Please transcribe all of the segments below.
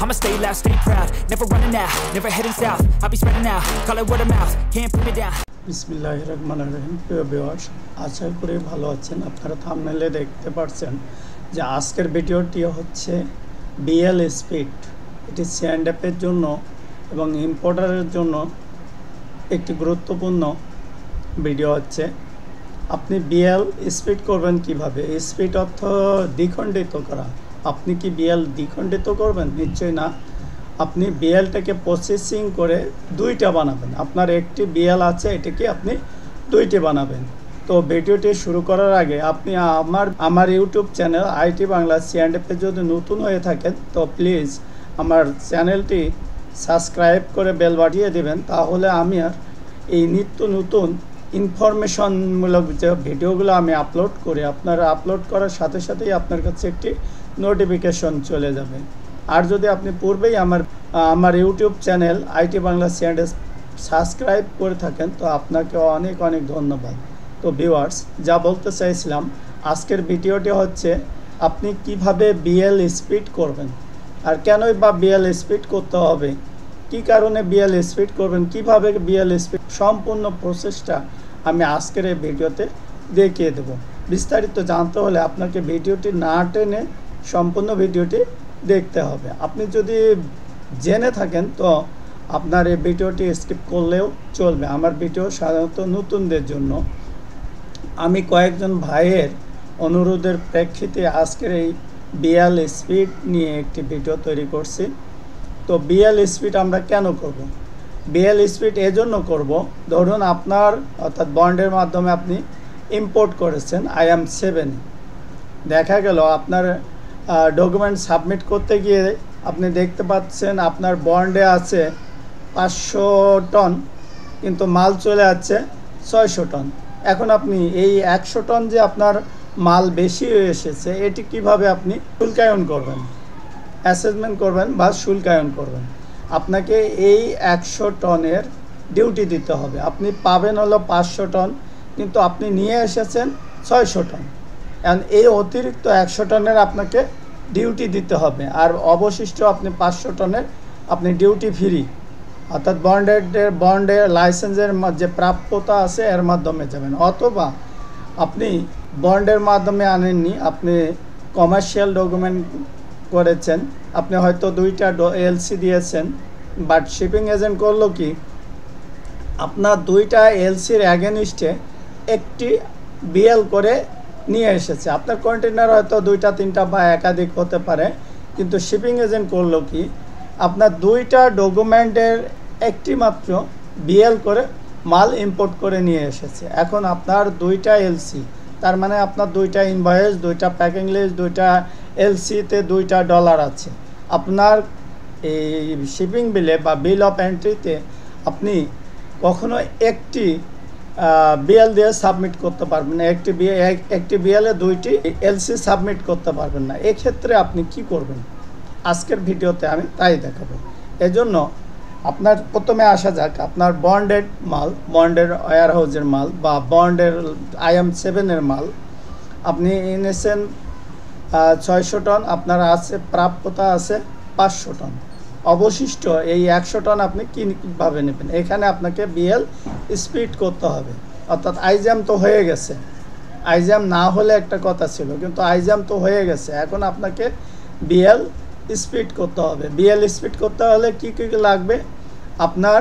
I'ma stay loud, stay proud, never running out, never heading south. I'll be spreading out, call it word of mouth, can't put me down. বিসমিল্লাহিররহমানিররহিম। প্রিয় viewers, আশা করি ভালো আছেন। আপনারা থাম্বনেলে দেখতে পাচ্ছেন যে আজকের ভিডিওটি হচ্ছে বিএল স্পিড। এটি সিঅ্যান্ডএফের জন্য এবং ইম্পোর্টারের জন্য একটি গুরুত্বপূর্ণ ভিডিও হচ্ছে। আপনি বিএল স্পিড করবেন কিভাবে? স্পিড অর্থ দ্বিখণ্ডিত করা। আপনি কি বিএল দ্বিখণ্ডিত করবেন? নিশ্চয়ই না। আপনি বিএলটাকে প্রসেসিং করে দুইটা বানাবেন। আপনার একটি বিএল আছে, এটাকে আপনি দুইটি বানাবেন। তো ভিডিওটি শুরু করার আগে আপনি আমার ইউটিউব চ্যানেল আইটি বাংলা সিঅ্যান্ডএফে যদি নতুন হয়ে থাকেন তো প্লিজ আমার চ্যানেলটি সাবস্ক্রাইব করে বেল বাজিয়ে দেবেন। তাহলে আমি আর এই নিত্য নতুন ইনফরমেশনমূলক যে ভিডিওগুলো আমি আপলোড করি, আপনারা আপলোড করার সাথে সাথেই আপনার কাছে একটি নোটিফিকেশন চলে যাবে। আর যদি আপনি পূর্বেই আমার YouTube channel IT Bangla C&F subscribe করে থাকেন তো আপনাকে অনেক অনেক ধন্যবাদ। তো ভিউয়ার্স, যা বলতে চাইছিলাম, আজকের ভিডিওটি হচ্ছে আপনি কিভাবে বিএল স্পিড করবেন আর কেনই বা বিএল স্পিড করতে হবে, কি কারণে বিএল স্পিড করবেন, কিভাবে বিএল স্পিড, সম্পূর্ণ প্রসেসটা আমি আজকের এই ভিডিওতে দেখিয়ে দেব। বিস্তারিত জানতে হলে আপনাকে ভিডিওটি না টেনে সম্পূর্ণ ভিডিওটি দেখতে হবে। আপনি যদি জেনে থাকেন তো আপনার এই ভিডিওটি স্কিপ করলেও চলবে। আমার ভিডিও সাধারণত নতুনদের জন্য। আমি কয়েকজন ভাইয়ের অনুরোধের প্রেক্ষিতে আজকের এই বিএল স্পিড নিয়ে একটি ভিডিও তৈরি করছি। তো বিএল স্পিড আমরা কেন করব? বিএল স্পিড এজন্য করব, ধরুন আপনার অর্থাৎ বন্ডের মাধ্যমে আপনি ইম্পোর্ট করেছেন IAM7, দেখা গেল আপনার ডকুমেন্ট সাবমিট করতে গিয়ে আপনি দেখতে পাচ্ছেন আপনার বন্ডে আছে 500 টন, কিন্তু মাল চলে যাচ্ছে 600 টন। এখন আপনি এই 100 টন যে আপনার মাল বেশি এসেছে, এটি কিভাবে আপনি শুল্কায়ন করবেন, অ্যাসেসমেন্ট করবেন বা শুল্কায়ন করবেন? আপনাকে এই 100 টনের ডিউটি দিতে হবে। আপনি পাবেন হলো 500 টন, কিন্তু আপনি নিয়ে এসেছেন 600 টন। এখন এই অতিরিক্ত 100 টনের আপনাকে ডিউটি দিতে হবে, আর অবশিষ্ট আপনি 500 টনের আপনি ডিউটি ফ্রি, অর্থাৎ বন্ডের লাইসেন্সের যে প্রাপ্যতা আছে এর মাধ্যমে যাবেন। অথবা আপনি বন্ডের মাধ্যমে আনেননি, আপনি কমার্শিয়াল ডকুমেন্ট করেছেন, আপনি হয়তো 2টা এলসি দিয়েছেন, বাট শিপিং এজেন্ট করলো কি, আপনার 2টা এলসির অ্যাগেনিস্টে একটি বিএল করে নিয়ে এসেছে। আপনার কন্টেনার হয়তো 2টা 3টা বা একাধিক হতে পারে, কিন্তু শিপিং এজেন্ট করলো কি, আপনার 2টা ডকুমেন্টের একটি মাত্র বিএল করে মাল ইম্পোর্ট করে নিয়ে এসেছে। এখন আপনার 2টা এলসি, তার মানে আপনার 2টা ইনভয়েস, 2টা প্যাকিং লিস্ট, 2টা এলসিতে 2টা ডলার আছে। আপনার এই শিপিং বিলে বা বিল অফ এন্ট্রিতে আপনি কখনো একটি বিএল দিয়ে সাবমিট করতে পারবেন না, একটি বিএলে 2টি এলসি সাবমিট করতে পারবেন না। এক্ষেত্রে আপনি কি করবেন আজকের ভিডিওতে আমি তাই দেখাবো। এজন্য আপনার প্রথমে আসা যাক, আপনার বন্ডেড মাল, বন্ডের ওয়্যার হাউসের মাল বা বন্ডের IAM7 মাল আপনি এনেছেন 600 টন, আপনার আছে প্রাপ্যতা আছে 500 টন। অবশিষ্ট এই 100 টন আপনি কীভাবে নেবেন? এখানে আপনাকে বিএল স্পিড করতে হবে, অর্থাৎ আইজাম তো হয়ে গেছে। আইজাম না হলে একটা কথা ছিল, কিন্তু আইজাম তো হয়ে গেছে। এখন আপনাকে বিএল স্পিড করতে হবে। বিএল স্পিড করতে হলে কী কী লাগবে? আপনার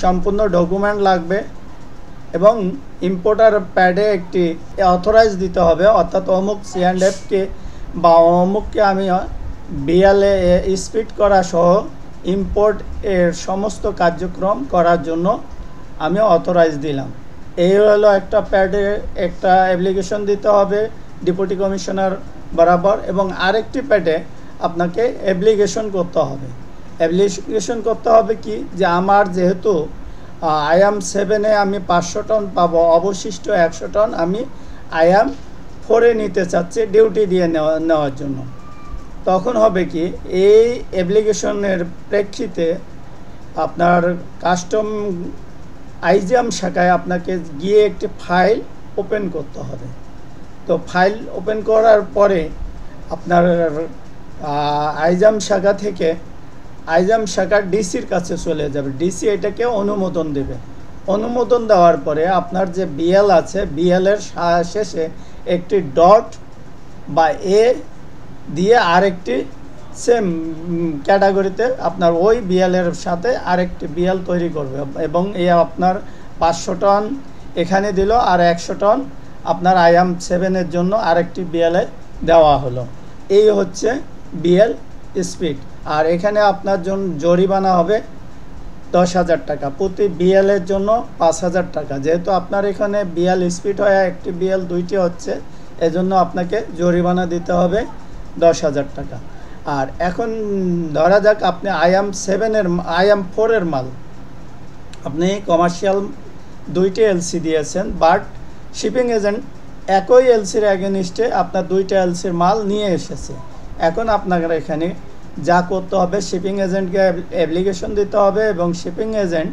সম্পূর্ণ ডকুমেন্ট লাগবে এবং ইম্পোর্টার প্যাডে একটি অথরাইজ দিতে হবে, অর্থাৎ অমুক সিঅ্যান্ডএফকে বা অমুককে আমি বিএলএ স্পিড করা সহ ইম্পোর্ট এর সমস্ত কার্যক্রম করার জন্য আমি অথরাইজ দিলাম। এই হলো একটা প্যাডে একটা অ্যাপ্লিকেশন দিতে হবে ডেপুটি কমিশনার বরাবর, এবং আরেকটি প্যাডে আপনাকে অ্যাপ্লিকেশন করতে হবে। অ্যাপ্লিকেশন করতে হবে কি, যে আমার যেহেতু IAM7 আমি 500 টন পাবো, অবশিষ্ট 100 টন আমি IAM4 নিতে চাচ্ছি ডিউটি দিয়ে নেওয়ার জন্য। তখন হবে কি, এই অ্যাপ্লিকেশনের প্রেক্ষিতে আপনার কাস্টম আইজিএম শাখায় আপনাকে গিয়ে একটি ফাইল ওপেন করতে হবে। তো ফাইল ওপেন করার পরে আপনার আইজিএম শাখা থেকে আইজাম শাখার ডিসির কাছে চলে যাবে। ডিসি এটাকে অনুমোদন দেবে। অনুমোদন দেওয়ার পরে আপনার যে বিএল আছে, বিএলের শেষে একটি ডট বা এ দিয়ে আরেকটি সেম ক্যাটাগরিতে আপনার ওই বিএলের সাথে আরেকটি বিএল তৈরি করবে এবং এই আপনার 500 টন এখানে দিল আর 100 টন আপনার IAM 7-এর জন্য আরেকটি বিএলে দেওয়া হলো। এই হচ্ছে বিএল স্পিড। আর এখানে আপনার জন্য জরিমানা হবে 10,000 টাকা, প্রতি বিএলের জন্য 5,000 টাকা। যেহেতু আপনার এখানে বিএল স্পিড হয় একটি বিএল দুইটি হচ্ছে, এজন্য আপনাকে জরিমানা দিতে হবে 10,000 টাকা। আর এখন ধরা যাক আপনি IAM 7-এর IAM 4-এর মাল আপনি কমার্শিয়াল 2টি এলসি দিয়েছেন, বাট শিপিং এজেন্ট একই এলসির অ্যাগেনিস্টে আপনার 2টা এলসির মাল নিয়ে এসেছে। এখন আপনার এখানে যা করতে হবে, শিপিং এজেন্টকে অ্যাপ্লিকেশন দিতে হবে এবং শিপিং এজেন্ট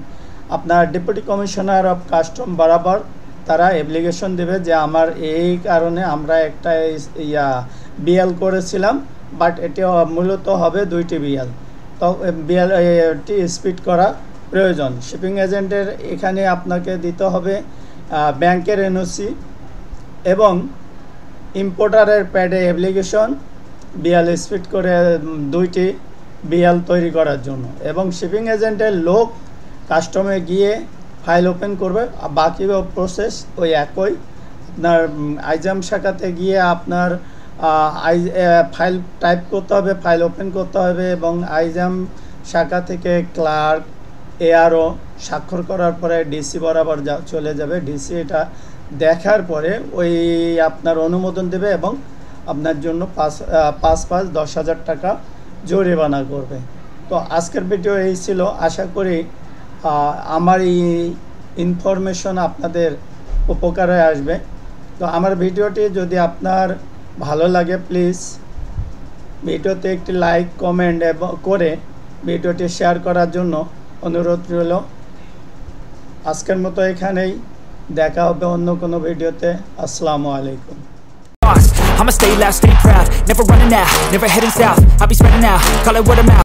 আপনার ডেপুটি কমিশনার অফ কাস্টম বরাবর তারা অ্যাপ্লিকেশন দেবে যে আমার এই কারণে আমরা একটা বিএল করেছিলাম, বাট এটি মূলত হবে 2টি বিএল। তো বিএলটি স্পিড করা প্রয়োজন। শিপিং এজেন্টের এখানে আপনাকে দিতে হবে ব্যাংকের এনওসি এবং ইম্পোর্টারের প্যাডে অ্যাপ্লিকেশন বিএল স্পিড করে 2টি বিএল তৈরি করার জন্য, এবং শিপিং এজেন্টের লোক কাস্টমে গিয়ে ফাইল ওপেন করবে। বাকি প্রসেস ওই একই। আপনার আইজাম শাখাতে গিয়ে আপনার ফাইল টাইপ করতে হবে, ফাইল ওপেন করতে হবে এবং আইজাম শাখা থেকে ক্লার্ক ARO স্বাক্ষর করার পরে ডিসি বরাবর চলে যাবে। ডিসি এটা দেখার পরে ওই আপনার অনুমোদন দেবে এবং আপনার জন্য 10,000 টাকা জরিমানা করবে। তো আজকের ভিডিও এই ছিল। আশা করি আমার এই ইনফরমেশন আপনাদের উপকারে আসবে। তো আমার ভিডিওটি যদি আপনার ভালো লাগে, প্লিজ ভিডিওতে একটি লাইক কমেন্ট এবং করে ভিডিওটি শেয়ার করার জন্য অনুরোধ রইল। আজকের মতো এখানেই, দেখা হবে অন্য কোনো ভিডিওতে। আসসালামু আলাইকুম। I'ma stay loud, stay proud, never running out, never heading south. I'll be spreading out, call it word of mouth.